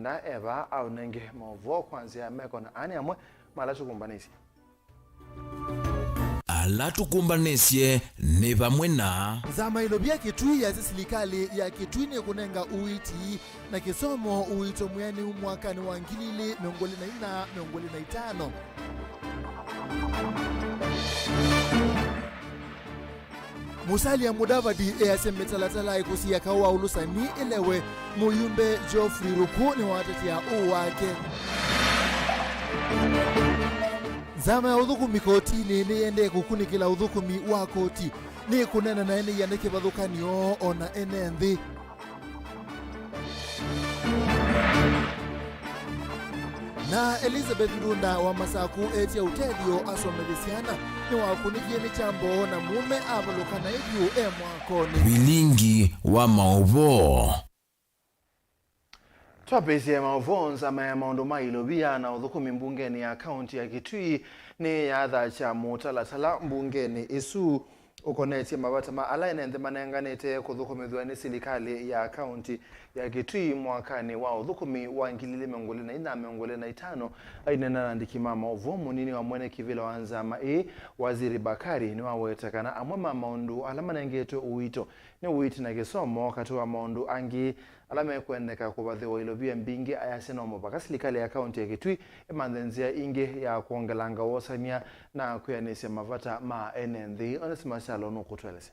na eba au nenge Mauvoo kwanzia meko na ani amwe malatukumbanisi alatukumbanisye ni bamwe na zama ilobia kitui ya serikali ya kitui ni kunenga uiti na kisomo uito mwani mwakani wa 2024-2025 Musalia Mudavadi easemetalatala ikusi ya kawa ulusani elewe muyumbe Geoffrey Ruku ni watetea wake. Zama ya udhukumi koti ni ende kukuni kila udhukumi wa koti ni kunena na ene yandeke badhukani ona ene ndi. Na Elizabeth Ndunda wa Masaku eti ya utedio asomedisiana ni wakunikie ni chambo na mume avalukana edu mwakoni. Vilingi wa Mauvoo. Twapesi ya Mauvoo nzama ya maondoma ilobia na udhukumi mbungeni ya kaunti ya Kitui ni ya adha cha mutalatala mbungeni isu ukoneti mabatama alainende manenganete kudhukumidhwa ni serikali ya kaunti ya Kitui mwakani wa udhukumi wa 2024-2025 ainena nandikima Mauvoo munini wa mwene kivila wanzama waziri Bakari ni wawetakana amwema maundu alamanengeto uito ni uiti na kisomo katua maundu angi alame kueneka kubadhi wa ilobia mbingi ayasenomo baka serikali ya kaunti ya Kitui emandenzia inge ya kuongelanga wosania na kuyanisia mavata ma NND onesima shalo nukutwelese.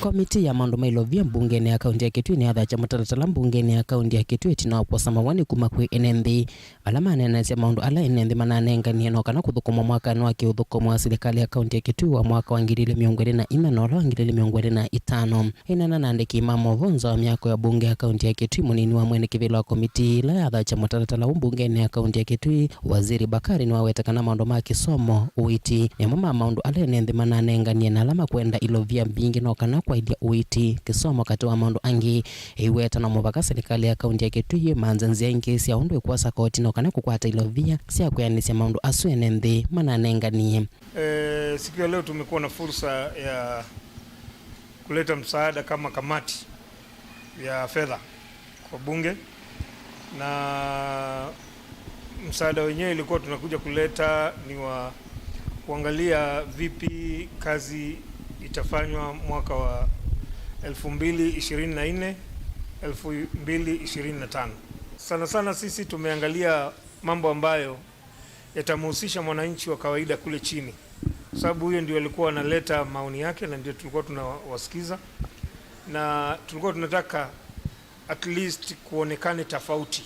Komiti ya maundu mailovia mbungeni ya kaunti ya Kitui ni adha cha mutalatala mbungeni ya kaunti ya Kitui tinawapo samawani kumakwe NND alama anenezia maundu ala NND mananenga ni enokana kuthukuma mwaka nwaki udhukumu wa serikali ya kaunti ya Kitui wa mwaka wa 2024 na 2025 inana nandiki Mauvoo wa miako ya bunge ya kaunti ya Kitui munini wa mwene kivila wa komiti la adha cha mutalatala mbungeni ya kaunti ya Kitui waziri Bakari ni wawetakana maundu ma kisomo uiti ni mama maundu ala NND mananenga ni alama kwenda ilovia mbingi nokana kwa idia uiti kisomo katua maundu angi iweta na mubaka serikali ya kaunti ya Kitui manzanzia ingesi ya undu ikuwasa koti nokana kukwata ilovia siya kuyanisia maundu asu NND mananenganie. Siku ya leo tumekuwa na fursa ya kuleta msaada kama kamati ya fedha kwa bunge, na msaada wenyewe ilikuwa tunakuja kuleta ni wa kuangalia vipi kazi itafanywa mwaka wa 2024-2025. Sana sana sisi tumeangalia mambo ambayo yatamhusisha mwananchi wa kawaida kule chini, sababu huyo ndio alikuwa analeta maoni yake na ndio tulikuwa tunawasikiza, na tulikuwa tunataka at least kuonekane tofauti,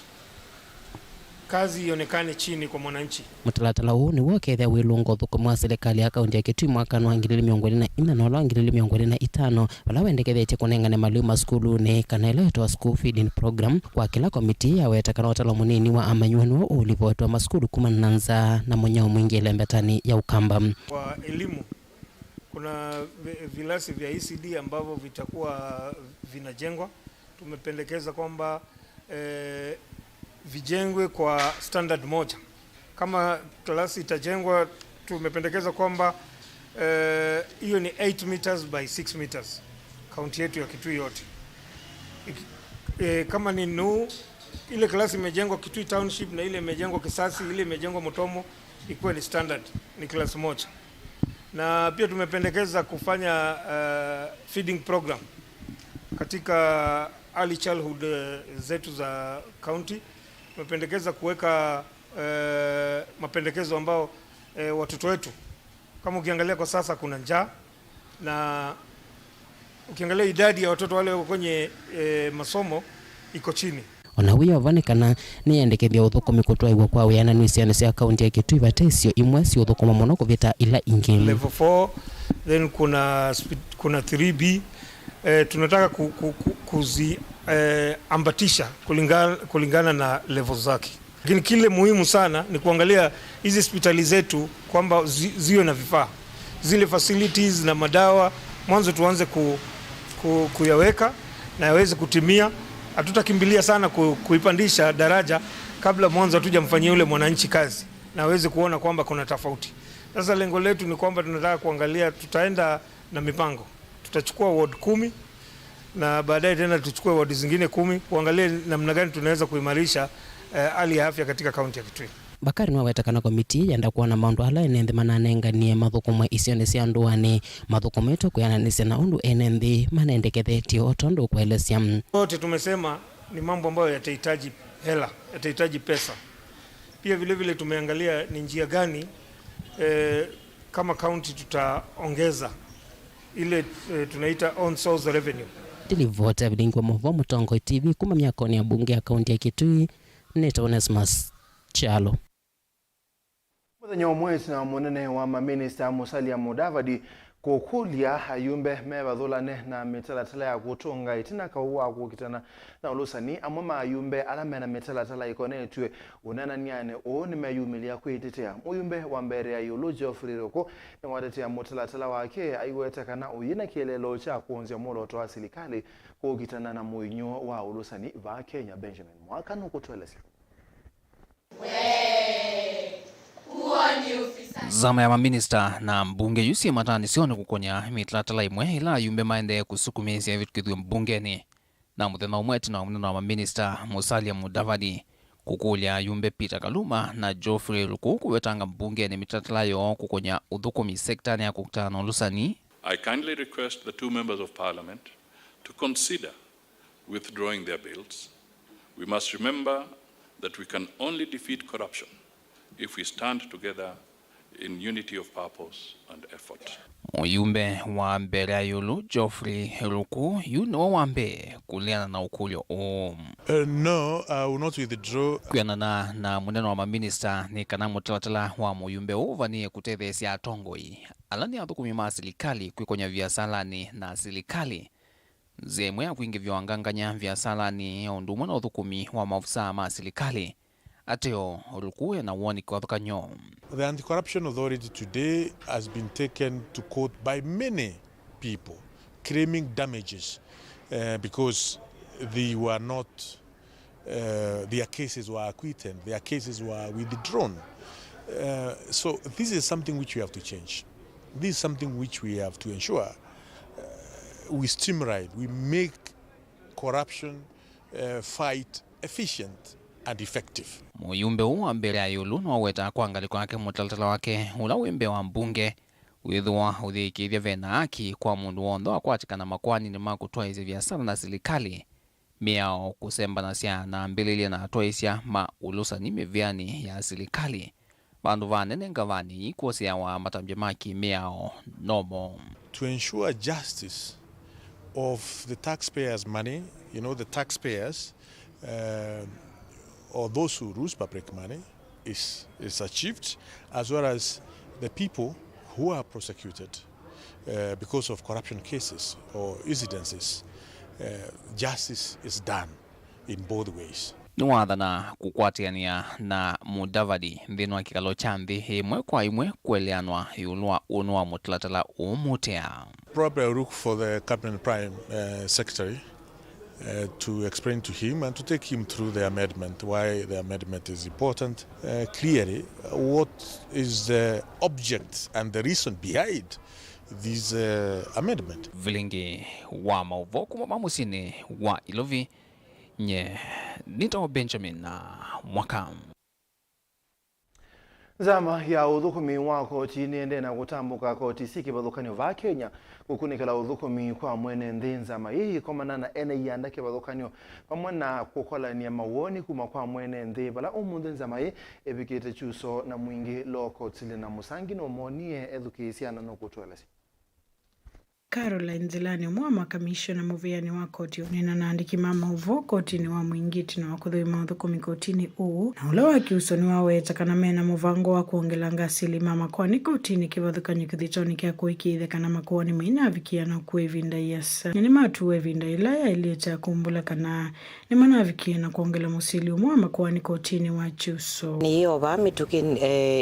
kazi ionekane chini kwa mwananchi. Mutalatala huu ni wokethia wilungo thukumu wa serikali ya kaunti ya Kitui mwaka wa 2024-2025 wala wendekethetie kunengane maluma skuluni kana iletwa school feeding program kwa kila komiti ya wetakana watala munini wa amanyuani wa ulivotwa maskulu kumananza na mwenyao mwingi elembetani ya Ukamba. Kwa elimu kuna vilasi vya ECD ambavyo vitakuwa vinajengwa. Tumependekeza kwamba vijengwe kwa standard moja. Kama klasi itajengwa, tumependekeza kwamba hiyo ni 8 meters by 6 meters kaunti yetu ya Kitui yote. Kama ni ile klasi imejengwa Kitui Township na ile imejengwa Kisasi, ile imejengwa Mutomo, ikuwe ni standard, ni klasi moja. Na pia tumependekeza kufanya feeding program katika early childhood zetu za county. Tumependekeza kuweka mapendekezo ambao watoto wetu, kama ukiangalia kwa sasa kuna njaa, na ukiangalia idadi ya watoto wale kwenye masomo iko chini. Onawiya wavanikana ni endekethia uthukumi kutwaiwa kwa wiyana nwisiano cia kaunti ya Kitui batesio imwe si uthukuma muno kuvita ila ingi. Level 4, then kuna 3B. Tunataka kuziambatisha kulingana na level zake. Lakini kile muhimu sana ni kuangalia hizi hospitali zetu kwamba ziwe na vifaa, zile facilities na madawa mwanzo tuanze kuyaweka na yaweze kutimia. Hatutakimbilia sana kuipandisha daraja kabla mwanzo hatujamfanyia yule mwananchi kazi na aweze kuona kwamba kuna tofauti. Sasa lengo letu ni kwamba tunataka kuangalia, tutaenda na mipango. Tutachukua ward 10 na baadaye tena tuchukue wadi zingine 10 kuangalia namna gani tunaweza kuimarisha hali ya afya katika kaunti ya Kitui. Bakari nwawetakana komiti yenda kuona maundu ala enenthi mananenganie mathukumwe isione cia nduani mathukumetwe kuyananisia na undu enenthi manendekethetio otondu kuelesya. Wote tumesema ni mambo ambayo yatahitaji hela, yatahitaji pesa. Pia vile vile tumeangalia ni njia gani kama county tutaongeza ile tunaita on source revenue. Tilivota Vilingi wa Mauvoo Mutongo TV kuma miakoni ya bunge ya kaunti ya Kitui Neta Onesmus Chalo. Muthenya umwezi na munene wa maminista Musalia Mudavadi kukulia ayumbe mevathulane na mitalatala ya kutunga itina kauwa kukitana na ulusani amwe mayumbe alamena mitalatala ikonetwe unananiane ni mayumilia kuitetea muyumbe wa mbere ya yulu Geoffrey Roko ni watetea mitalatala wake aiwetekana uyina kielelo cha kuonzia muloto wa serikali kukitana na muinyo wa ulusani va Kenya. Benjamin Mwakano kutueleza. Zama ya maminista na mbunge yusi matani sione kukonya mitalatala imwe ila yumbe maende kusukumizia vitu kithu mbungeni na muthema umweti na munene wa maminista Musalia Mudavadi kukulia yumbe Peter Kaluma na Geoffrey Ruku kuwetanga mbungeni mitalatala yo kukonya uthukumi sekta ya kukutana ulusani. I kindly request the two members of parliament to consider withdrawing their bills. We must remember that we can only defeat corruption if we stand together in unity of purpose and effort. Muyumbe wa mbere ya yulu Geoffrey Ruku yuno wambe kuliana na ukulio No, I will not withdraw. Kuyanana na munene wa maminista ni kana mutalatala wa muyumbe uvanie kutethesia atongoi alani athukumi ma serikali kwikonya viasalani na serikali zemwe ya kuingi viwanganganya viasalani ondumwe na uthukumi wa maafisa ma serikali. Ateo Ruku na woni kwa thukanyo. The Anti-Corruption Authority today has been taken to court by many people claiming damages because they were not, their cases were acquitted, their cases were withdrawn. So this is something which we have to change. This is something which we have to ensure we stimulate, we make corruption fight efficient and effective. Muyumbe wa mbere ya yulu no weta kwangali kwake mutalatala wake ula wimbe wa mbunge withwa uthikithia vena haki kwa mundu wonthe akwatikana makwani ni makutwa hizi biashara na serikali miao kusembana cia na mbililia na atwaisya ma ulusani meviani ya serikali bandu vanene ngavani ikuosia wa matambia maki miao nomo to ensure justice of the taxpayers' money. You know, the taxpayers or those who lose public money is achieved, as well as the people who are prosecuted because of corruption cases or incidences. Justice is done in both ways. Nuwathana kukwatiania na Mudavadi nthini wa kikalo cha nthi imwe kwa imwe kueleanwa yulwa unwa mutalatala umutea. Probably I'll look for the Cabinet Prime Secretary to explain to him and to take him through the amendment, why the amendment is important, clearly what is the object and the reason behind this amendment. Vilingi wa Mauvoo kuma mamusini wa Ilovi nye Nita Benjamin na Mwaka. Zama ya uthukumi wa koti niende na kutambuka koti siki bathukanyo va Kenya gukunikala uthukumi kwa mwene nthi nzama hii komanana ene yandake bathukanyo pamwe na kukolania mawoni kuma kwa mwene nthi bala umunthe nzama hii ebikite chuso na mwingi loko tile na musangi no monie edukisiana no kutwelesi. Caroline Zilani MUEMA kamishona muviani wa koti unena na andiki mama Mauvoo koti ni wa mwingiti na wakuthui maudhukumi kotini uu na ule wa kiusoni waweta kana mena muvango wa kuongelanga asili mama kwani kotini kivathukanyo kithitoni kia kuikiithe kana makuoni maina vikia na kuevinda yasa ni matuwe vinda ilaya ileta kumbula kana ni mana vikia na kuongela musili MUEMA kwani kotini wa chuso ni hiyo ba mituki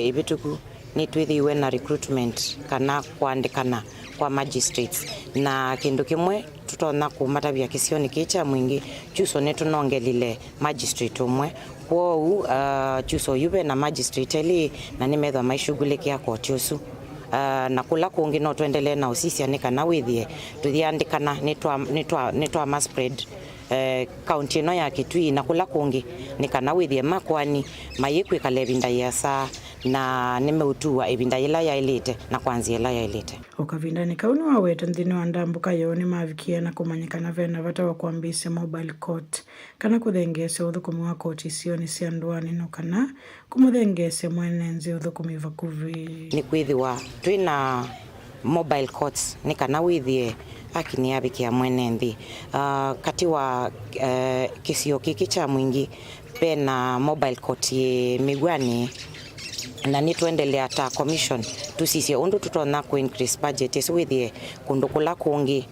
ibituku ni twithiwe na recruitment kana kuandikana kwa magistrates na kindu kimwe tutona kumatabia kisioni kicha mwingi chuso netu nongelile magistrate umwe kwa chuso yube na magistrate eli na nimethwa maishughulikia koti usu na kula kungi no tuendelee na usisia ni kana withie tuthiandikana ni twa mass spread county no ya Kitui na kula kungi ni kana withie makwani mayikwikala ebinda yasa na nimeutua ebinda ila yailite na kwanzia ila yailite ukavindani kauni waweta nthini wa ndambuka yoni mavikia na kumanyikana vena vata wa kuambise mobile court kana kuthengese uthukumi wa koti sioni cia nduani no kana kumuthengese mwenenzi uthukumi vakuvi ni kwithiwa twina mobile courts ni kana withie akini abikia mwenenthi kati wa kisio kiki cha mwingi pena mobile court migwani na ni tuendelea ta commission tusisia undu tutona ku increase budget is withie kundu kula kungi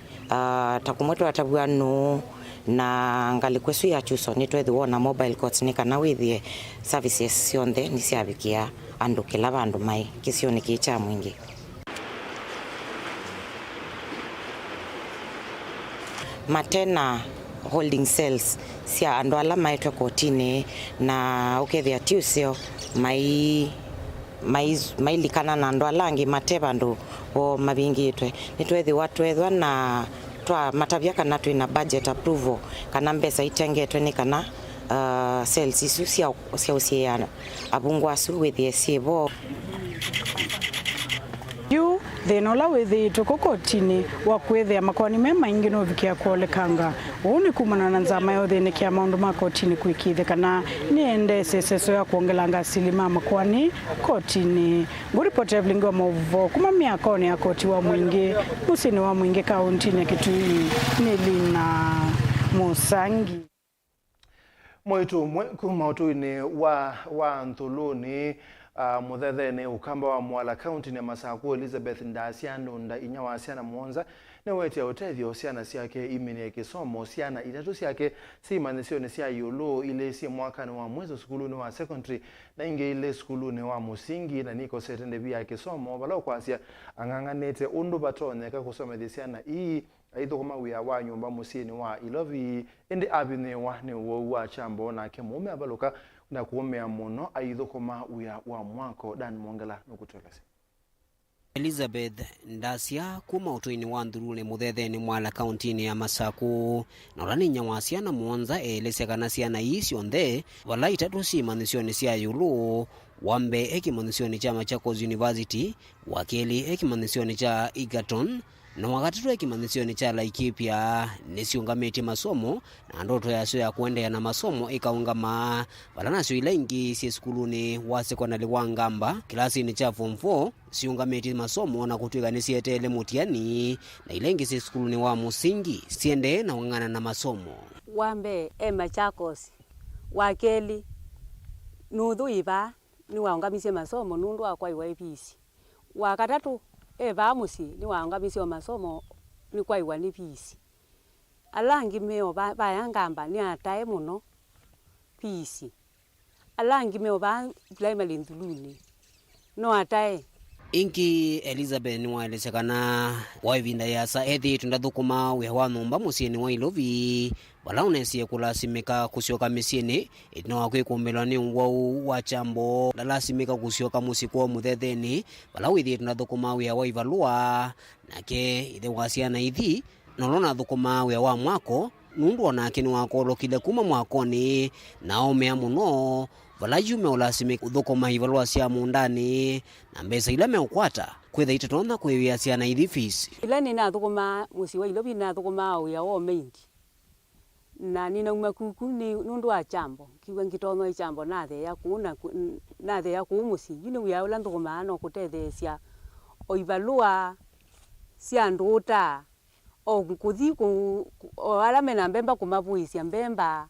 takumwetu atabua no na ngali kwesu ya chuso ni twethi wona mobile courts ni kana withie services cionthe ni ciabikia andu kila bandu mai kisio ni kicha mwingi matena holding cells cia andu ala maitwe kotini na ukethia tiusio mailikana na andu alangi mateba andu o mabingitwe nitwethi watwethwa na twa matavya kana twina budget approval kana mbesa itengetwe ni kana cells isu cia usiana abungwasu withie sibo yu thina la withi tukokotini wa kwithia makoni me maingi no vikia kuolekanga uni kumana na nzama yothe ni kia maundu ma kotini kwikithe kana niende seseso ya kuongelanga silima makwani kotini nguripoti Vilingi wa Mauvoo kuma miakoni ya koti wa mwingi musini wa mwingi kaunti ya Kitui Nilina Musangi Moitu kuma utuini wa nthuluni muthethene ukamba wa Mwala County ni Masaku Elizabeth Ndasia nunda inya wa ciana muonza ne wetia utethio ciana ciake imini ya kisomo ciana itatu ciake simanisione cia yulu ile si mwaka ni wa mwezo skuluni wa secondary na inge ile skuluni wa musingi na niko setende bia kisomo balo kwasia anganganete undu batonyeka kusomethia ciana ii aitho kama wia wa nyumba musini wa Ilovi indi abine wa ne wo wa chambo na kemume abaloka na kuomea muno aitho kama wia wa mwako Dan Mongela nokutweleza Elizabeth Ndasia kuma utuini wa nthurune muthetheni Mwala County ya Masaku na urani nyawa ciana muonza elese kana ciana icio nthe wala itatu simanisioni cia yulu wambe ekimanisioni cha Machakos University wakeli ekimanisioni cha Egerton na wakati ekimanisioni cha Laikipia nisiungamiti masomo na ndoto yacio ya kuendea na masomo ikaungama wala nacio ilaingi si skuluni wa sekondari wa Ngamba kilasi ni cha form 4 siungamiti masomo na kutwiga nisietele mutiani na ilaingi si skuluni wa musingi siende na wangana na masomo wambe Machakos wakeli nuthu iva ni waungamisie masomo nundu akwa iwa ipisi wakatatu eva musi ni waungamisie masomo ni kwa iwa ni pisi alangi meo ba Ngamba ni atae muno pisi alangi meo ba primary nthuluni no atae inki Elizabeth ni waelesekana waivinda yasa ethi tundathukuma wewa numba musieni wa Ilovi wala unesie kulasimika kusioka misieni itino wakwikumbelwa ni wau wa chambo lalasimika kusioka musiko muthetheni wala withi tundathukuma wewa Ivalua nake ithe wasiana ithi nolona thukuma wewa mwako nundu onake ni wakolokile kuma mwakoni naomea muno wala yume ulasimika uthukuma Ivalua cia mundani na mbesa ila meukwata kwitha itatona kwewia ciana ithi fees ila ni na thukuma musi wa Ilovi na thukuma uya wo meindi na nina umakuku ni nundu wa chambo kiwa ngitono chambo nathe ya kuna nathe ya kumusi yini uya ula thukuma no kutethecia o Ivalua cia nduta o kuthi o alame na mbemba kumavuisia mbemba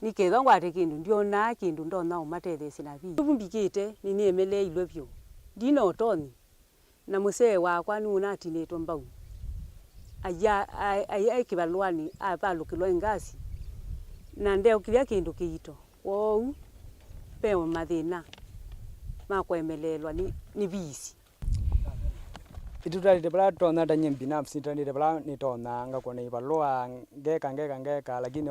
niketha ngwate kindu ndiona kindu ndona umatetheci na vi bumbikite ni niemele Ilovio ndina otoni na musee wakwa ni unatinetwa mbau aya Kivaluani avalukilwa ingasi na ndeo kilia kindu kiito wou peo mathina makwemelelwa ni visi itutali debla tona danye binafsi tani debla ni tona nga kona Ivalua ngeka lakini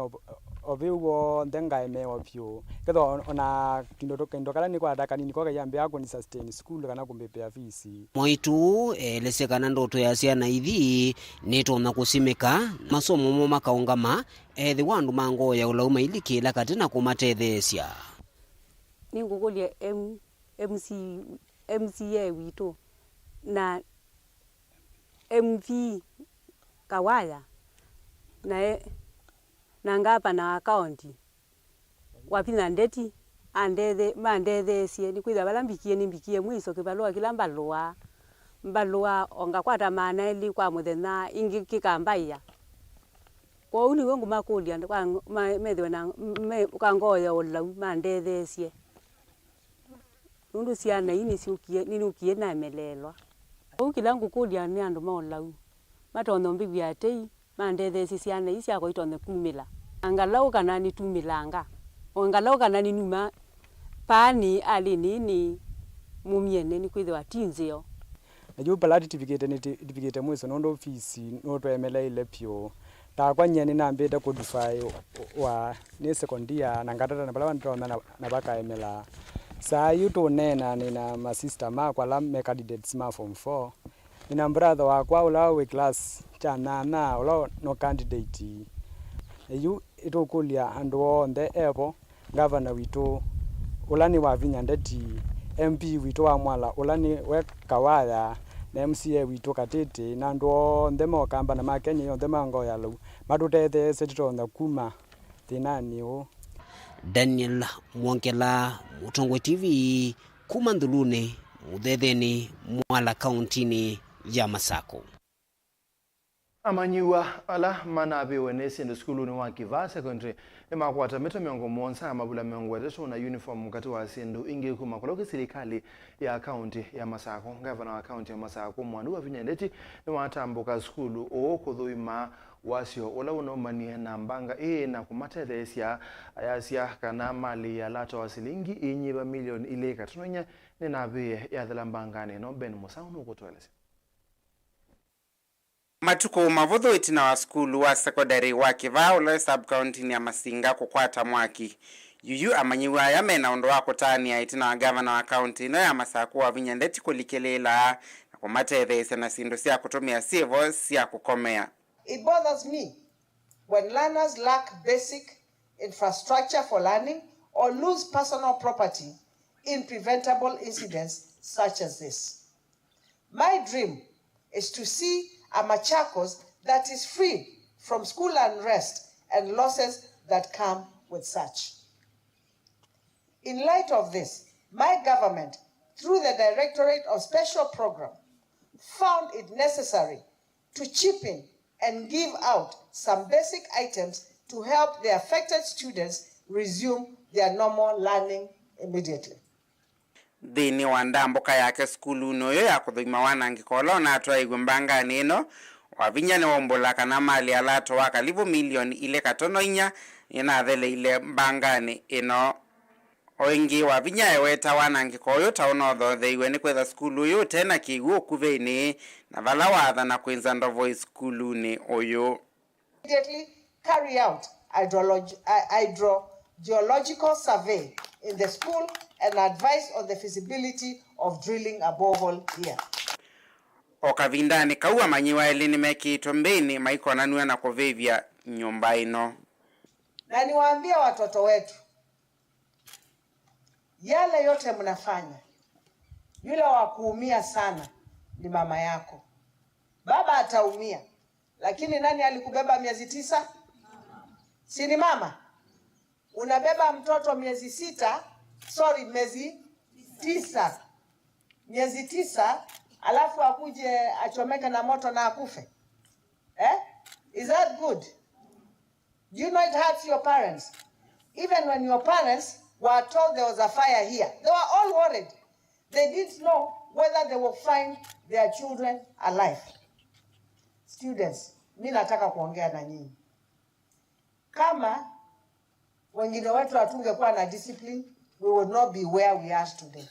oviwo ndenga mewa pyo kedo ona kindo kala ni kwa daka ni kwa yambe yako ni sustain school kana kumbepea fees Moitu lesekana ndoto ya ciana ithi nitona kusimika masomo mo makaungama ethi wandu mango ya ulauma ilikila katina kumatethesia ningukulia MCA wito na MV Kawaya na ngapa na akaunti wapina ndeti andethe mandethesie ni kwitha balambikie nimbikie mwiso kibalua kila mbalua onga kwata maana ili kwa muthenya ingi kikambaiya kwa uni wengu makulia kwa methwe na kangoya olau mandethesie nundu ciana ini ciukie ninukie na melelwa ukila ngukulia ni andu maolau matono mbigwi atei mandethesie ciana isi akoitone kumila angalau kana ni tumilanga angalau kana ni numa pani alinini mumiene ni kwithwa tinzio ayo balati certificate mweso nondo office no to emela ile pyo ta kwa nyene na mbeta codify wa ni secondia na ngatata na bala ntona na baka emela sa yuto nena nina ma sister ma kwa la me candidates ma form 4 nina brother wa kwa ula we class cha na ula no candidate ayu ito kulia ando onde epo governor wito ulani wa vinya ndeti MP wito wa mwala ulani we Kawaya na MCA wito katete na ndo ndemo kamba na makenya yo ndema ngo ya lu madutete setito na kuma tinani o Daniel Mwankela Mutongwe TV kuma ndulune muthetheni Mwala kauntini ya Masako amanyiwa ala manabe wenesi ndo skulu ni wa Kiva secondary emakwata meta miongo monsa mabula miongo wetetu na uniform mkati wa sindu ingi kuma kuloki serikali ya county ya Masako governor wa county ya Masako mwandu wa vinyendeti ni watambuka skulu o kuthuima wasio ola unomanie na mbanga na kumatethesia ayasia kana mali ya lato wa silingi inyiba milioni ile katunonya ni nabe ya thilambangane no Ben Musaunu kutweleza Matuko Mauvoo itina wa skulu wa secondary wa Kiva ula sub-county ya Masinga kukwata mwaki. Yuyu amanyiwa ya mena ondo wako tani ya itina wa governor wa county no ya Masako wa vinyandeti kulikelela na kumatethesia na sindu siya kutumia civil siya kukomea. It bothers me when learners lack basic infrastructure for learning or lose personal property in preventable incidents such as this. My dream is to see a Machakos that is free from school unrest and losses that come with such. In light of this, my government, through the Directorate of Special Program, found it necessary to chip in and give out some basic items to help the affected students resume their normal learning immediately. Thini wanda mboka yake skulu noyo ya kuthuima wanangikolo na atwa igwembanga nino wavinya ni wombola kana mali alato waka livu milioni ile katono inya ina thele ile mbangani ino oingi wavinya eweta wanangikoyo taunotho theiwe ni kwetha skulu yu tena kiiguo kuveni na vala watha na kwinza ndovo skulu ni oyo immediately carry out hydrogeological survey in the school and advise on the feasibility of drilling a borehole here. Okavindani kaua manyiwa elini meki tombeni maiko nanua na kuvevya nyumba ino. Na niwaambie watoto wetu, yale yote mnafanya, yule wa kuumia sana ni mama yako. Baba ataumia, lakini nani alikubeba miezi 9? Si ni mama? Unabeba mtoto miezi 9, miezi 9. Miezi 9, alafu akuje achomeke na moto na akufe. Is that good? Do you know it hurts your parents? Even when your parents were told there was a fire here, they were all worried. They didn't know whether they will find their children alive. Students, mimi nataka kuongea na nyinyi. Kama wengine wetu hatungekuwa na discipline, we would not be where we are today.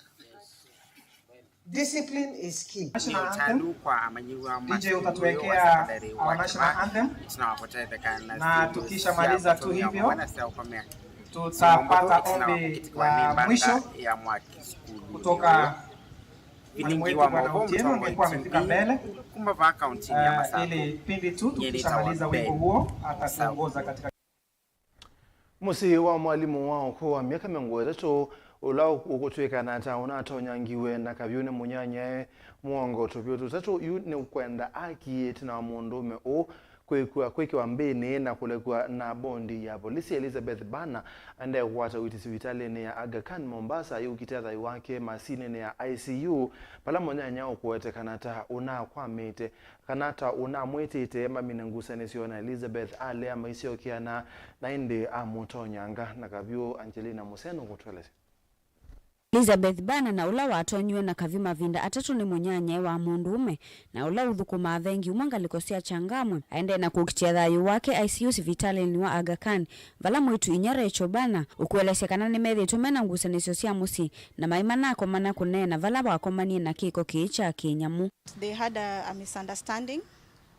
Discipline is key. DJ utatuwekea national anthem, na tukishamaliza tu hivyo tutapata ombi la mwisho kutoka mwalimu wetu Bwana Otieno amekuwa amefika mbele ili pindi tu tukishamaliza wimbo huo atatuongoza katika musi wa mwalimu wao kwa miaka 3 ulao ukutweka na taona tonyangiwe na kabyune munyanya muongo tobyo tutatu yune ukwenda aki tina mundume o kwekwa mbene na kulekwa na bondi ya polisi Elizabeth Bana ande kwata witisi vitale ya Aga Khan Mombasa yukitadha wake masine ya ICU pala munyanya okwete kanata una kwamete kanata una mwetete maminangusa nesiona Elizabeth ale amaisio kiana nainde amutonyanga na kabyo Angelina Museno kutweleza Elizabeth Bana na ula watonywe na kavima vinda atatu ni munyanya wa mundume na ula uthukuma vengi umanga likosia changamwe aende na kukitia thayu wake ICU vitale ni wa Aga Khan vala mwitu inyara echobana ukuelesekana ni methi tumena ngusanisio cia musi na maimana akomana kunena vala wakomanie na kiko kiicha kinyamu. They had a misunderstanding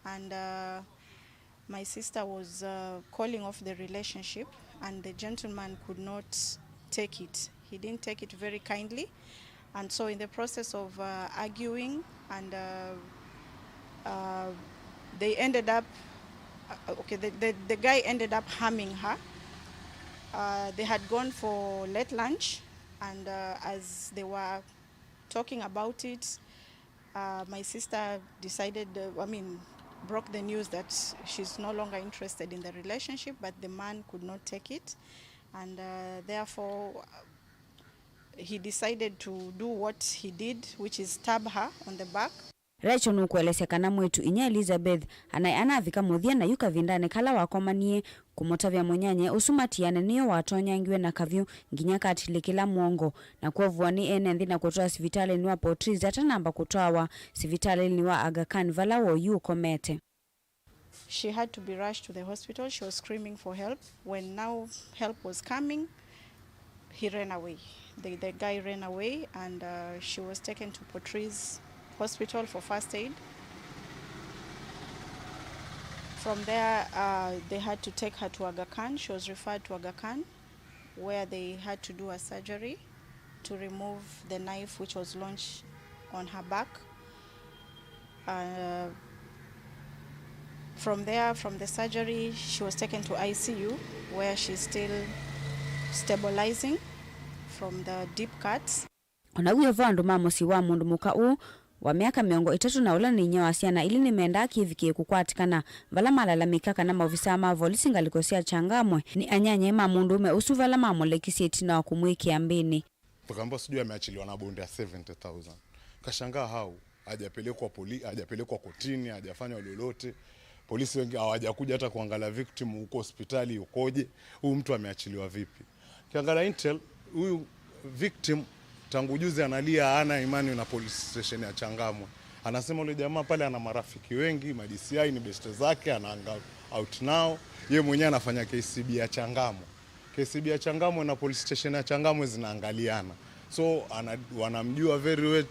and my sister was calling off the relationship and the gentleman could not take it. He didn't take it very kindly, and so in the process of arguing and they ended up the guy ended up harming her. They had gone for late lunch, and as they were talking about it, my sister decided broke the news that she's no longer interested in the relationship, but the man could not take it, and therefore he decided to do what he did, which is stab her on the back. Recho nukuelesekana mwetu inya Elizabeth anavika muthia na yuka vindane kala wakomanie kumotavya munyanye usumatiane niyo watonyangiwe na kavyu nginya katilikila muongo na kuovua ni enenthi na kutoa sivitale ni wa Portrees ata namba kutoa sivitale ni wa Aga Khan vala wo yu komete. She had to be rushed to the hospital. She was screaming for help. When now help was coming, he ran away. The guy ran away, and she was taken to Portrees Hospital for first aid. From there, they had to take her to Aga Khan. She was referred to Aga Khan, where they had to do a surgery to remove the knife which was launched on her back. From there, from the surgery, she was taken to ICU, where she's still stabilizing from the deep cuts. Onaguye vandu mamusi wa mundu muka wa miaka 3 na ula ni nyawa siana ili nimeenda kivikie kukwatikana vala malalamika kana maofisa ma polisi ngalikosia changamwe ni anyanye mamundume usuvala mamolekisi etina wa kumwikia mbini. Tukamba sijui ameachiliwa na bonde ya 70,000. Kashangaa hao hajapelekwa kotini, hajafanywa lolote. Polisi wengi hawajakuja hata kuangalia victim huko hospitali ukoje. Huyu mtu ameachiliwa vipi? Kiangalia intel, huyu victim tangu juzi analia hana imani na police station ya Changamwe. Anasema yule jamaa pale ana marafiki wengi, DCI ni best zake, anaanga out now. Yeye mwenyewe anafanya KCB ya Changamwe. KCB ya Changamwe na police station ya Changamwe zinaangaliana. So wanamjua very well.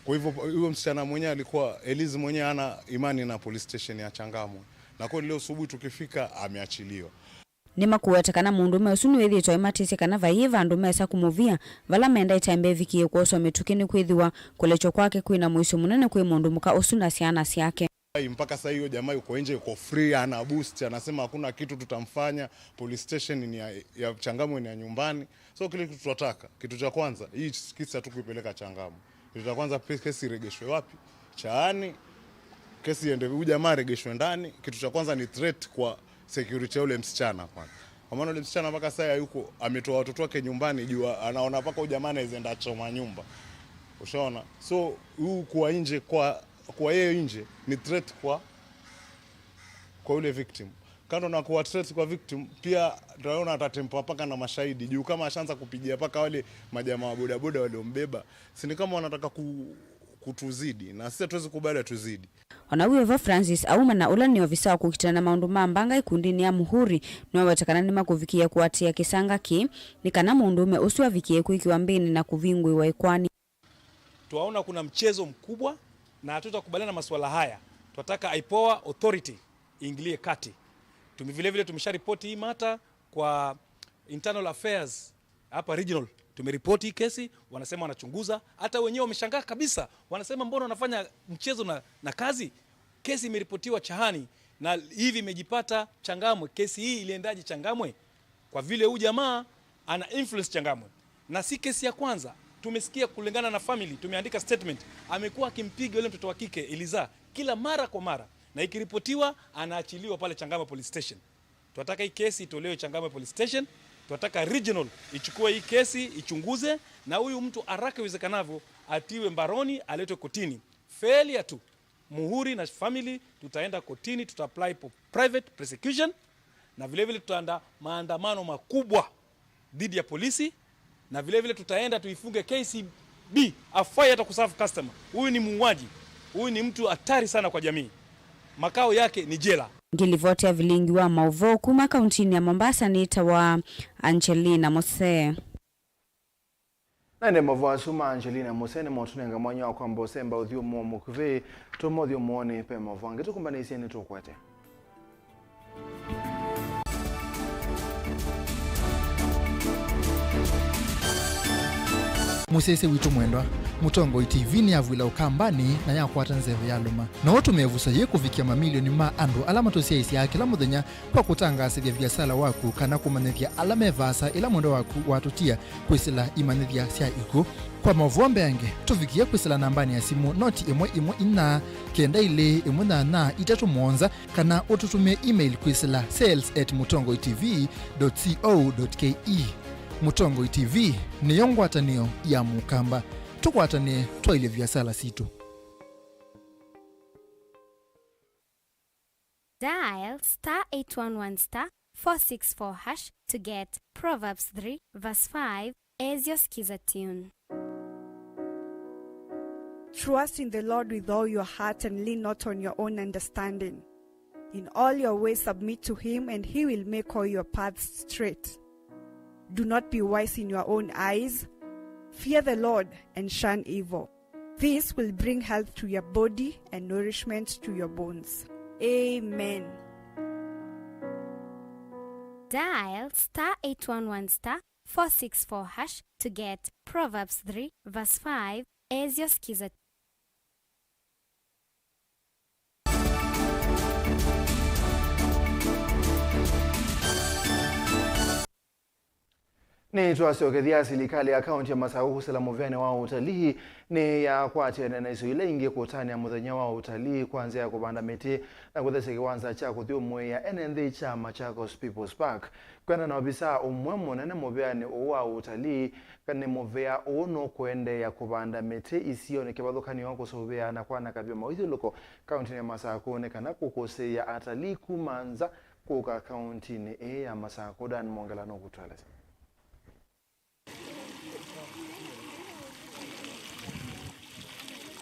Kwa hivyo huyo msichana mwenyewe alikuwa Eliz mwenyewe ana imani na police station ya Changamwe. Na kwa leo asubuhi tukifika ameachiliwa. Nima kuwetekana mundume usuni wethi itoe matisi kana vaiva andume esa kumuvia vala menda itambe vikie kuoso metukini kwithiwa kulecho kwake kuina mwisu munene kwe mundumuka usuna siana siake. Mpaka sasa hiyo jamaa yuko nje, yuko free, ana boost, anasema hakuna kitu tutamfanya, police station ni ya Changamwe ni ya nyumbani. So kile kitu tunataka, kitu cha kwanza, hii kisa tu kuipeleka Changamwe. Kitu cha kwanza kesi regeshwe wapi? Chaani. Kesi iende huyu jamaa regeshwe ndani. Kitu cha kwanza ni threat kwa security ya ule msichana kwanza. Kwa maana ule msichana mpaka sasa yuko ametoa watoto wake nyumbani jua anaona paka huyu jamaa anaenda choma nyumba. Ushaona? So huu kwa nje kwa yeye nje ni threat kwa ule victim. Kando na kuwa threat kwa victim, pia tunaona atatempa paka na mashahidi juu kama ashaanza kupigia paka wale majamaa wa bodaboda waliombeba. Si ni kama wanataka kutuzidi na sisi hatuwezi kubali tuzidi. Onawieva Francis auma na ula ni ofisa wa kukitana maundu mambanga ikundini ya muhuri ni wawatakana nima kuvikia kuatia kisanga ki ni kana mundume usua vikie kuikiwa mbini na kuvingwi wa ikwani. tuwaona kuna mchezo mkubwa na hatutakubaliana na masuala haya. Tunataka IPOA authority iingilie kati. Vile vile tumesharipoti hii mata kwa internal affairs hapa regional. Tumeripoti hii kesi, wanasema wanachunguza. Hata wenyewe wameshangaa kabisa. Wanasema mbona wanafanya mchezo na kazi? Kesi imeripotiwa Chahani na hivi imejipata Changamwe. Kesi hii iliendaje Changamwe? Kwa vile huyu jamaa ana influence Changamwe. Na si kesi ya kwanza. Tumesikia kulingana na family, tumeandika statement, amekuwa akimpiga yule mtoto wa kike Eliza kila mara kwa mara. Na ikiripotiwa anaachiliwa pale Changamwe police station. Tunataka hii kesi itolewe Changamwe police station. Tunataka regional ichukue hii kesi, ichunguze, na huyu mtu haraka iwezekanavyo atiwe mbaroni, aletwe kotini. Failure tu Muhuri na family tutaenda kotini, apply for private prosecution, na vile vile tutaenda maandamano makubwa dhidi ya polisi, na vile vile tutaenda tuifunge KCB afai hata kuserve customer. Huyu ni muuaji. Huyu ni mtu hatari sana kwa jamii. Makao yake ni jela. Ngilivotea Vilingi wa Mauvoo kuma kauntini ya Mombasa ni itawa Angelina Mose. Nende Mauvoo asuma Angelina Mose ni motunenga mwanya kwa mbosemba udhiu muomukuve tumodhiu muone pe Mauvoo. Ngetukumbana isi ni tukwete. Musese witu mwendwa Mutongo TV ni avwila ukambani na yakwata nzeve ya luma na watu mevusa ye kufikia mamilioni ma andu alama tosia isi ya kila muthenya kwa kutangasithia biasala waku kana kumanithia alama evasa ila mwendo waku watutia kwisila imanithia sia iku kwa Mauvoo mbeange tufikia kwisila nambani ya simu noti ina kenda ile na itatu monza kana ututume email kwisila sales@mutongotv.co.ke. Mutongo TV ni yongwatanio ya mukamba tukwatane twaile biasala situ. Dial *811*464# to get Proverbs 3 verse 5 as your skiza tune. Trust in the Lord with all your heart and lean not on your own understanding. In all your ways submit to him and he will make all your paths straight. Do not be wise in your own eyes. Fear the Lord and shun evil. This will bring health to your body and nourishment to your bones. Amen. Dial *811*464# to get Proverbs 3 verse 5 as your skiza. Ni tuwasiokethia serikali ya kaunti ya Masaku kusela muvyane wa utalii ni ya kwatene na isu ile ingi kutani ya muthenya wa utalii kwanza ya kupanda miti na kuthese kiwanza cha kuthiumwe ya NND cha Machakos People's Park. Kwena na obisa umwe munene muvyane wa utalii kane muvea uno kwende ya kupanda miti isiyo ni kibathukani wa kusuvea na kwana kabio mawithuluko kaunti ya Masaku ne kana kukose ya atalii kumanza kuka kaunti ni ya Masaku. Dan Mongela no kutwaleza.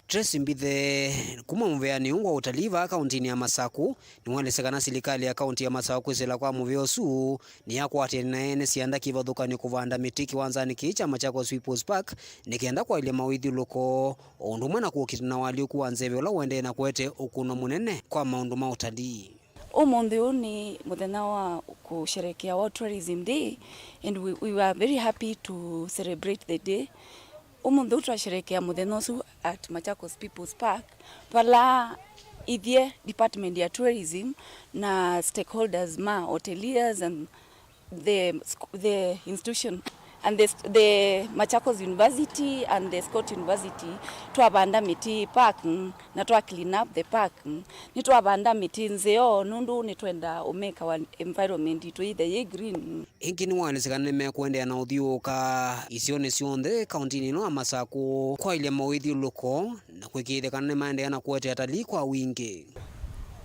Tracy Mbithe kuma muveani ungwa utalii va kauntini ya Masaku ni mwalesekana serikali ya kaunti ya Masaku kwesela kwa muvyosu ni yakwatene na ene sianda kivathukani kuvanda miti kiwanzani kicha Machakos People's Park nikienda kwa ile mawithuluko undu mwana kukitina wali kuwanzeve ola wende na kwete ukuno munene kwa maundu ma utalii. Umuthi ni muthenya wa kusherekea World Tourism Day and we were very happy to celebrate the day. Umuthi twasherekea muthenya usu at Machakos People's Park pala ithie department ya tourism na stakeholders ma hoteliers and the institution and the Machakos University and the Scott University twabanda miti park na twa clean up the park ni twabanda miti nzeo nundu ni twenda umeka wa environment to the green. Ingi ni walesekana me kwendea na uthiuka isione cionthe kauntini no Masaku kwa ile mawithuluko na kwikithekana maendea na kwete atalii kwa wingi.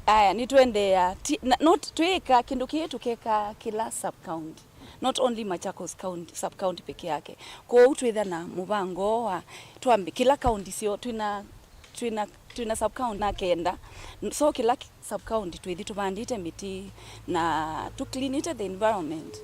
Aya ni twendea not tweka kindu kietu keka kila sub county, not only Machakos county sub county peke yake. Kwa utwetha na mubango wa twambi kila county sio twina sub county na kenda, so kila sub county twethi tubandite miti na to clean it the environment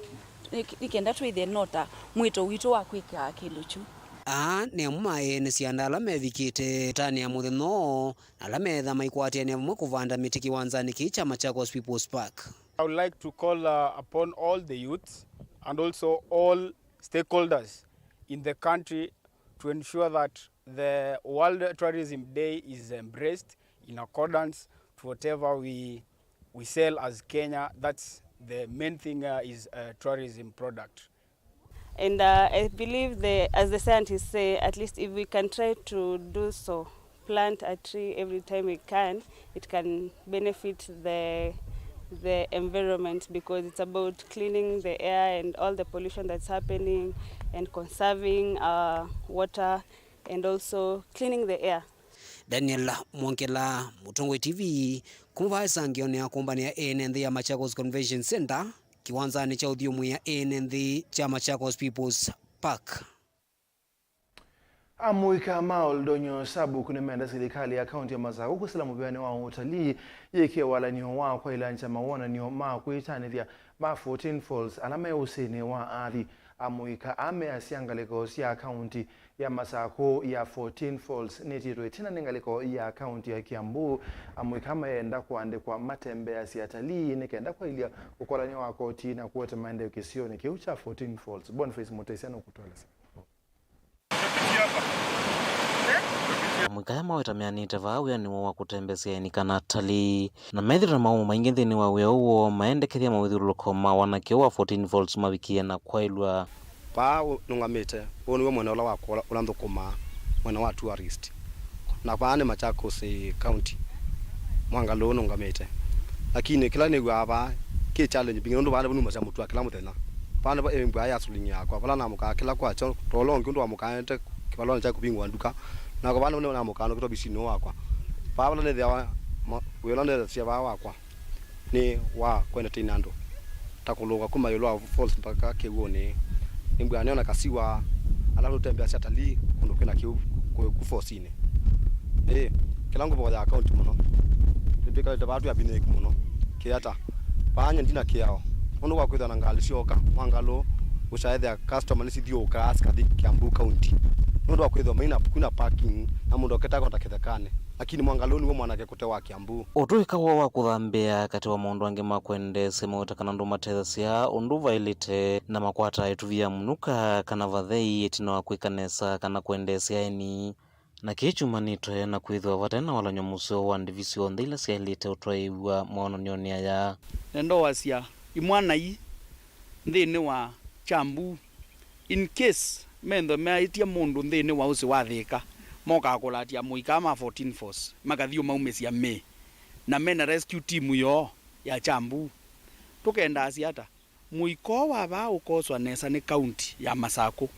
ikenda twethe nota mwito wito wa kwika kiluchu. ne mmae ne sianda ala mevikite tani ya mutheno ala metha maikwatia ne mwe kuvanda miti kiwanzani kicha Machakos People's Park. I would like to call upon all the youths and also all stakeholders in the country to ensure that the World Tourism Day is embraced in accordance to whatever we sell as Kenya. That's the main thing is a tourism product. And I believe, as the scientists say, at least if we can try to do so, plant a tree every time we can, it can benefit the environment, because it's about cleaning the air and all the pollution that's happening, and conserving water, and also cleaning the air. Daniel Mwankela, Mutongwe TV, kumvaisa ngione ya kumbani ya ANND ya Machakos Convention Center, kiwanzani cha udhiumu ya ANND cha Machakos People's Park. Amuika maul donyo sabu kunemenda serikali ya kaunti ya Masaku kusila mubiwane wa utalii yeke wala niyo wa kwa ilancha mawana niyo maa kuitanithia ma 14 Falls alama ya usene wa ardhi. Amuika ame asiangaliko ya kaunti ya Masaku ya 14 Falls netiru tina nengaliko ya kaunti ya Kiambu. Amuika maenda kuandikwa matembe ya siatalii nekenda kwa ilia ukolani wa koti na kuwete maende kisioni kiucha 14 Falls. Boniface Mutesiano kutualesa. Mwikaya maweta mianite vawia ni wa kutembezea ni kana talii na methira maumu maingi thini wa wia uo maendekethia mawithuruluko ma wanake wa 14 Falls mawikie na kwailwa pa nungamite uo niwe mwena ula wakwa ula nthukuma mwena wa tourist na paane Machakos County mwangalo nungamite lakini kila ni gwa ki challenge bingi ndo bana bunuma cia mutu kila muthenya paane ba embwa ya sulingi yakwa bala na muka kila kwa cho tolongi ndo amukante kibalona cha kubingwa nduka na kwa bana na mukano kito bisino wakwa pabala ne dia wela ne cia ba wakwa ni wa kwenda tinando takuluka kuma yolo Falls mpaka kegoni embwa aniona kasiwa alafu tembea cia talii kuno kwena kiu ku Forcine kila ngo ya account muno ndika de batu ya bineki muno kiata panya ndina kiao ono kwa kwitha na ngali cionka mwangalo ucaethia customer ni cithioka askathi Kiambu County ndo kwa kwitha maina kuna parking na mundu oketaka ndakethekane lakini mwangalo ni mwanake kute wa Kiambu utuika wa kuthambia kati wa mundu ange makwendese mota kana ndo matethesia undu vailite na makwata etuvia munuka kana vathei etino wa kwikanesa kana kwendesea eni na kichumanitwe na kwithwa vatena wala nyomuso wa division ndila sialite utwaiwa maono nyonia ya nendo wasia imwanai nthini wa Kiambu in case mendo maitia mundu nthini wa usi wathika moka kulatia muika ma 14 Falls magathio maumesia me na mena rescue team yo ya Kiambu tukenda asiata muiko wa ba ukoswa nesa ni county ya Masaku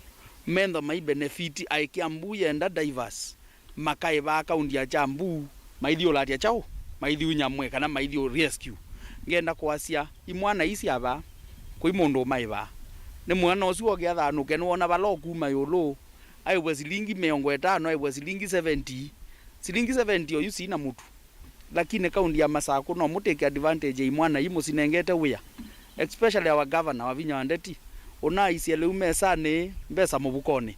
mendo mai benefit ai Kiambu yenda divers makai ba county ya Kiambu maithio latia chao maithio nyamwe kana maithio rescue ngenda kwasia imwana isi aba kwi mundu maiba ni mwana ucio giathanu kenwona baloku mayolo aiwe silingi 50 aiwe silingi 70 oyu sina mutu lakini kaunti ya Masaku no muteke advantage imwana imo sinengete wia especially our governor wa Vinya Ndeti ona isiele umesane mbesa mubukoni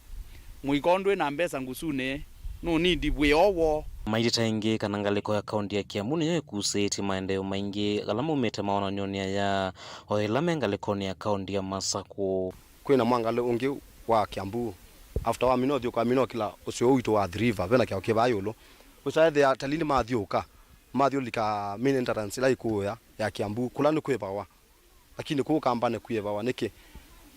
muikondwe na mbesa ngusune no need bwe owo maitita ingi kana ngaliko ya kaunti ya Kiambu niyo ikusiti maendeleo maingi galama umete maona nyonia ya oilame ngalikoni ya kaunti ya Masaku kwina mwangalo ungi wa Kiambu after wa mino thio kwa mino kila ucio uito wa river vena kya kibayolo ucaethe talini mathioka mathiolika main entrance la ikuya ya Kiambu kulani kwebawa lakini ku kambane kwebawa niki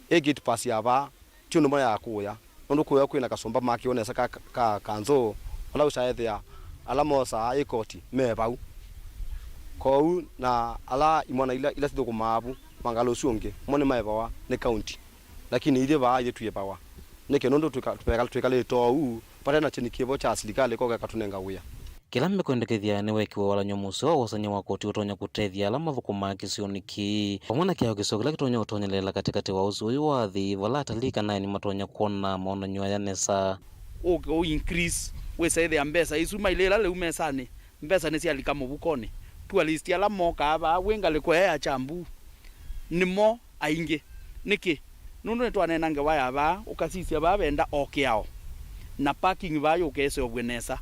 gate pass ya ba tio no ya kuya ndo kuya kwina kasomba makionesa ka kanzo wala ucaethe alamo sa ikoti mebau kou na ala imwana ila sido kumabu mangalo cionge mone maebawa ne county lakini ile ba ile tuyebawa neke nondo tukale to patena chini kibo cha serikali koga katunenga wia kila mmekwendekethia ni wekiwa wala nyomuso wa wasanya wa koti utonya kutethia ala mathukuma kisioniki pamwana kiao kisogela kitonya utonyelela katikati wa uzui wa thi wala talika naye ni matonya kuona maona nyoya ya nesa o increase we say the ambesa isuma ilela le umesane mbesa ne sialika mubukoni tu list ala moka aba wengale kwa ya Kiambu nimo ainge niki nundu netwa nenange waya ba ukasisia ba benda okiao na parking bayo kese obwenesa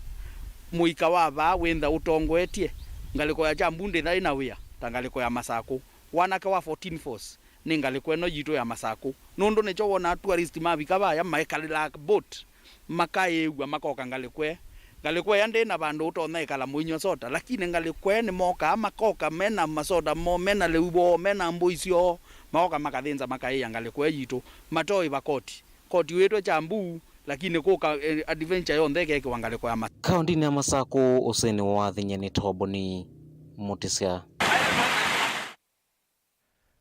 muika wa ba wenda utongwetie ngaliko ya Chambunde thai na wia tangaliko ya Masako wanake wa 14 force ni ngaliko eno yito ya Masako nondo necho wona tourist mabika baya maekalila boat makayewa makoka ngalikwe yande na bandu utona ikala mwinyo sota lakini ngalikwe ni moka makoka mena masoda mo mena leubo mena mboisio makoka makathinza makaiya ngalikwe yito matoi bakoti koti wetu Chambu lakini kuka adventure yonde keke wangaliko ya kaunti ya Masako useni wa thinyani toboni mutisia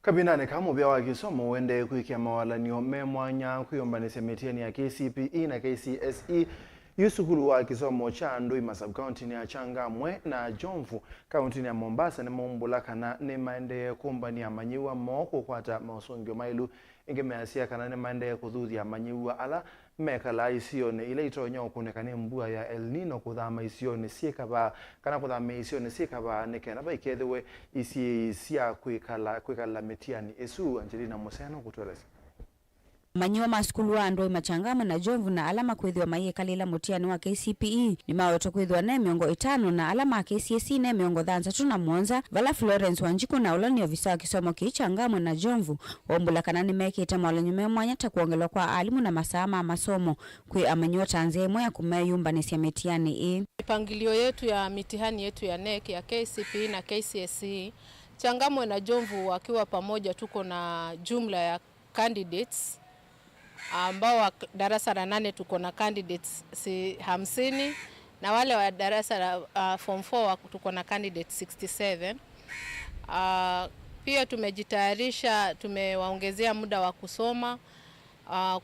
kabinane kamo bya wakisomo wende kuikia mawalanio memwanya kuyombanise mitiani ya KCPE na KCSE yusukulu wa kisomo cha Ndui masab county ya Changamwe na Jomvu county ya Mombasa ni mumbula kana ni maende kumbani ya manyiwa moko kwata mausungio mailu ingemeasia kana ni maende kudhudhi ya manyiwa ala mekala isione ile itonyo kunekane mbua ya El Nino kuthama isione siekaba kana kuthama isione siekaba nekena ba ikedwe isi sia kwikala metiani esu Angelina Museno kutueleza manyiwa maskulu wa Ndoi Machangamwe na Jomvu na alama kwithwa maiye kalila mutiani wa KCPE ni maweto kwithwa ne miongo 5 na alama KCSE ne miongo 3 na Mwanza vala Florence Wanjiku na ulani ofisa wa kisomo Changamwe na Jomvu ombula kana ni mekete mwalanyo memwanya ta kuongelwa kwa alimu na masama masomo kwi amanyiwa tanze mwe ya kumeyumba nisi ya mitiani Mipangilio yetu ya mitihani yetu ya NEC ya KCPE na KCSE Changamwe na Jomvu wakiwa pamoja tuko na jumla ya candidates ambao darasa la 8 tuko na candidates 50 na wale wa darasa la form 4 tuko na candidates 67. Pia tumejitayarisha, tumewaongezea muda wa kusoma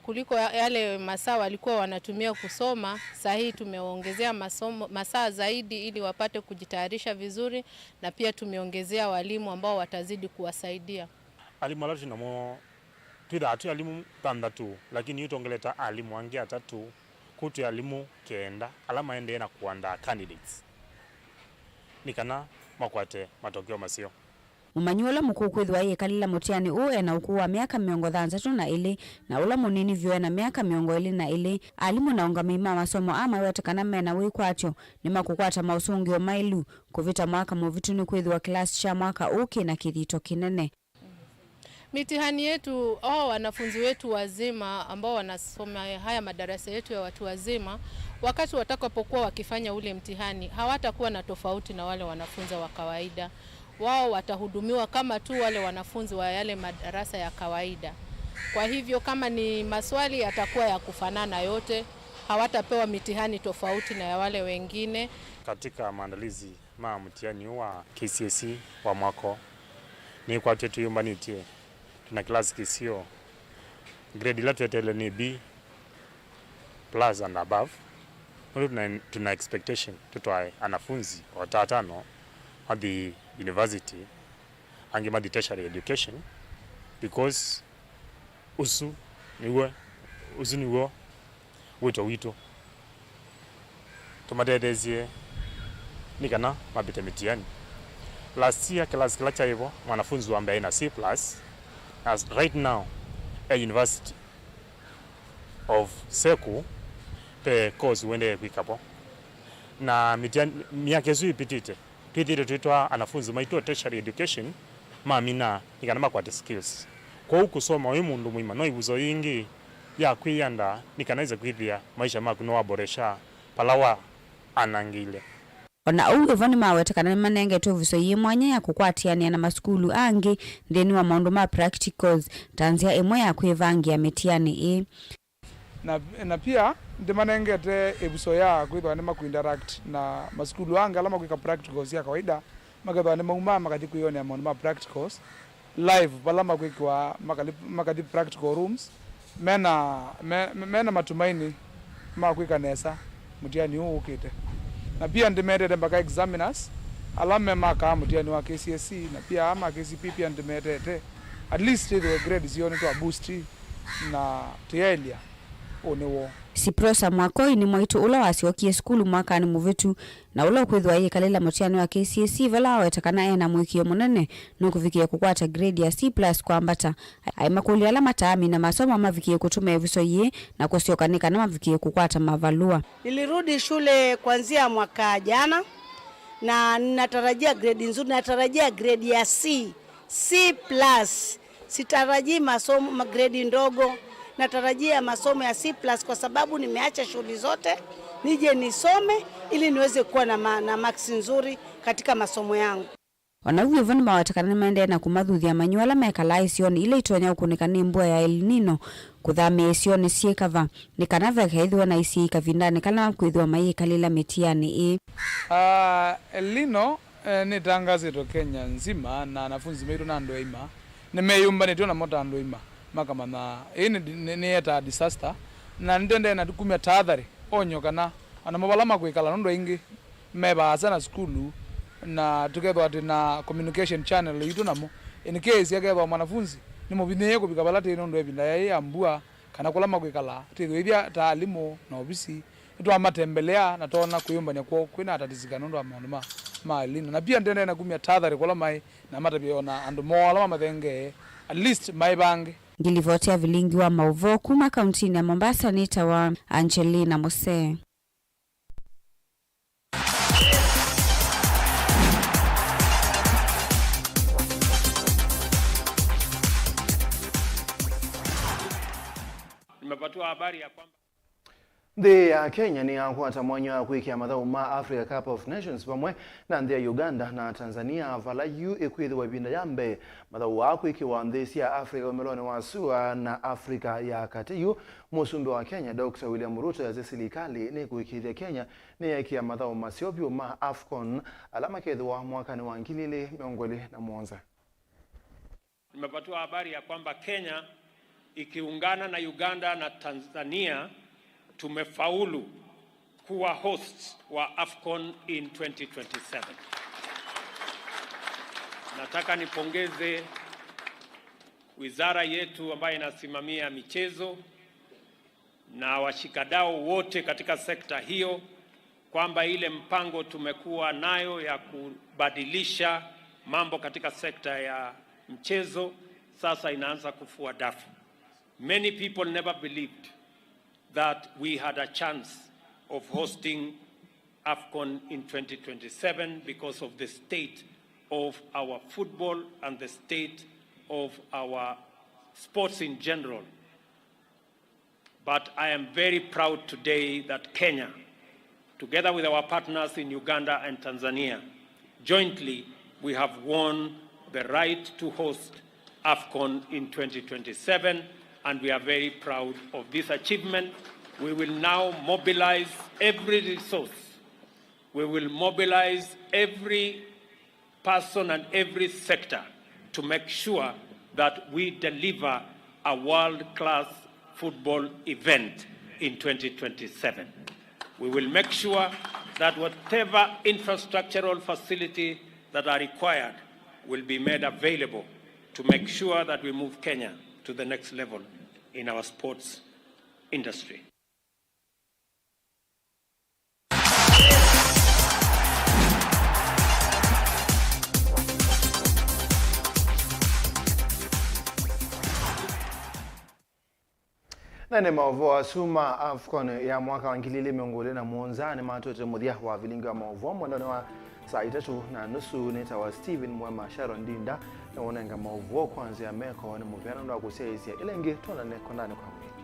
kuliko yale masaa walikuwa wanatumia kusoma. Sasa hii tumeongezea masaa zaidi ili wapate kujitayarisha vizuri na pia tumeongezea walimu ambao watazidi kuwasaidia. Alimu alafu namo twidatu alimu tandatu lakini yutongeleta alimu wangi atatu kutu alimu kenda alama ende na kuanda candidates nikana makwate matokeo masio Mumanyula mkuu kwithwa ye kalila mutiani uwe na ukuu wa miaka miongo 3 na ile na ula munini vyoe na miaka miongo 2 na ile alimu na ungamima masomo ama wetekana mena wikwacho ni makukwata mausungio mailu kuvita mwaka movituni kwithwa klasi cha mwaka uki na kithito kinene. Mitihani yetu wanafunzi wetu wazima ambao wanasoma haya madarasa yetu ya watu wazima wakati watakapokuwa wakifanya ule mtihani hawatakuwa na tofauti na wale wanafunzi wa kawaida. Wao watahudumiwa kama tu wale wanafunzi wa yale madarasa ya kawaida. Kwa hivyo kama ni maswali yatakuwa ya kufanana yote, hawatapewa mitihani tofauti na ya wale wengine. Katika maandalizi mtihani wa KCSE wa mwako ni kwa tetu yumbanitie tuna klasi kisio grade la tuetele ni B plus and above. Tuna expectation tutwae anafunzi watatano at the university angema the tertiary education because usu niwo wito tumadedezie nikana mabite mitiani last year class kila chaivo mwanafunzi wa ambaye na C+ as right now a university of Seku pe course wende kwikapo na miaka yesu ipitite tuitwa anafunzi maitwa tertiary education mamina nikanama kwa skills kwa huku soma wewe mundu mwima no ibuzo yingi ya kwiyanda nikanaiza kwithia maisha maku no waboresha palawa anangile ona u evani mawetekana manenge tovuso yimwanya ya kukwatiania na maskulu angi ndeni wa maundu ma practicals tanzia emwe ya kwevangi ya metiani na pia ndimanengete ebuso ya kwithwa ni makuinteract na maskulu anga alama kwika practicals ya kawaida magathwa ni mauma makati kuiona maundu ma practicals live balama kwikwa makati practical rooms mena matumaini makwika nesa mutiani huu ukite na pia ndimetete mpaka examiners alame maka mutiani wa KCSE na pia ama KCPE pia ndimetete at least the grades yoni to boost na tielia onewo Siprosa Mwakoi ni mwaitu ula wasiokie skulu mwaka ni muvitu na ula kwithwa yikalela mutiani wa KCSE vala wetakana ena mwikio munene no kufikia kukwata grade ya C+ kwambata aimakuli ala matami na masomo mavikie kutuma eviso ye na kusiokanika na mavikie kukwata mavalua. Nilirudi shule kuanzia mwaka jana na natarajia grade nzuri, natarajia grade ya C+. Sitarajii masomo grade ndogo, natarajia masomo ya C+ kwa sababu nimeacha shule zote nije nisome ili niweze kuwa na marks nzuri katika masomo yangu. Wanavuvi vani mawatakana maende na kumadhuthi ya manyuala mekala isioni ile itonya ukunikani mbua ya El Nino kuthame isioni siekava ni kanava kaidhwa na isi ikavindani kana kuidhwa mai kalila metiani El Nino ni tangazi to Kenya nzima na wanafunzi meru na ndoima nimeyumba nitona mota ndoima makama na ni eta disaster na ndende na tukumia tahadhari onyo kana ana mabalama kwikala ndo ingi meba sana skulu na together ati na communication channel yitu namo in case yakeba mwanafunzi ni mubine ko bikabalate ndo ebinda ya ambua kana kulama kwikala tithwithia taalimu na obisi itu amatembelea na tona kuyumba nyako kwina atatizika ndo amaonuma malino na pia ndende na kumia tahadhari kola mai na matabiona andu mola mathenge at least mai bange. Ngilivotia Vilingi wa Mauvoo kuma kauntini ya Mombasa nita wa Angelina Mose. Nimepatiwa habari ya kwamba The Kenya ni akwata mwanyo ya kuikia mathau ma Africa Cup of Nations pamwe na nthia Uganda na Tanzania vala yu ikwithiwa ibinda ya mbe mathau wa kuikiwa nthi ya Africa umeloni wa SUA na Africa ya katiyu. Musumbi wa Kenya Dr. William Ruto ya serikali ni kuikithia Kenya ni yakia mathau masiopyo ma AFCON alama kethiwa mwaka ni wa 2021. Nimepatiwa habari ya kwamba Kenya ikiungana na Uganda na Tanzania tumefaulu kuwa host wa AFCON in 2027. Nataka nipongeze wizara yetu ambayo inasimamia michezo na washikadau wote katika sekta hiyo kwamba ile mpango tumekuwa nayo ya kubadilisha mambo katika sekta ya mchezo sasa inaanza kufua dafu. Many people never believed that we had a chance of hosting AFCON in 2027 because of the state of our football and the state of our sports in general. But I am very proud today that Kenya, together with our partners in Uganda and Tanzania, jointly we have won the right to host AFCON in 2027. And we are very proud of this achievement. We will now mobilize every resource. We will mobilize every person and every sector to make sure that we deliver a world-class football event in 2027. We will make sure that whatever infrastructural facility that are required will be made available to make sure that we move Kenya to the next level in our sports industry. Nane Mauvoo asuma AFCON ya mwaka wa 2021 ni matote muthia wa Vilingi wa Mauvoo mwendone wa saa 3:30 neta wa Steven MUEMA Sharon Dinda na wonenga Mauvoo kwanza ya meko ni muvyana ndo akuseisia ilengi tonane kondani kwa mwini.